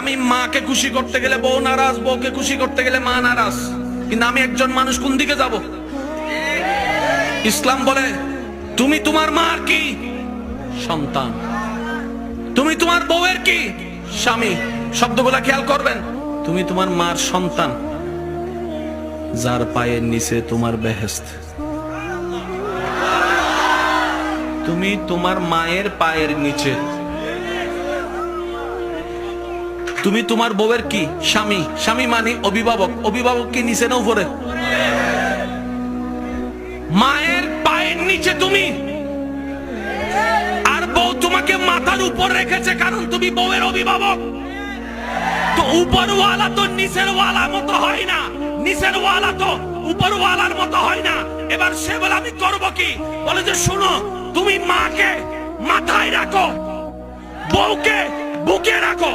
আমি মাকে খুশি করতে গেলে বউ নারাজ, বউকে খুশি করতে গেলে মা নারাজ, কিন্তু আমি একজন মানুষ কোন দিকে যাব? ইসলাম বলে তুমি তোমার মার কি সন্তান, তুমি তোমার বউয়ের কি স্বামী। শব্দগুলা খেয়াল করবেন। তুমি তোমার মার সন্তান, যার পায়ের নিচে তোমার বেহেশত। তুমি তোমার মায়ের পায়ের নিচে। তুমি তোমার বউয়ের কি স্বামী, স্বামী মানে অভিভাবক। অভিভাবক কি নিচে না উপরে? মায়ের পায়ের নিচে তুমি, আর বউ তোমাকে মাথার উপর রেখেছে, কারণ তুমি বউয়ের অভিভাবক। তো উপরওয়ালা তো নিচের ওয়ালা মতো হয় না, নিচের ওয়ালা তো উপরওয়ালার মতো হয় না। এবার সে বলে আমি করব কি? বলে যে শোনো, তুমি মাকে মাথায় রাখো, বউকে বুকে রাখো।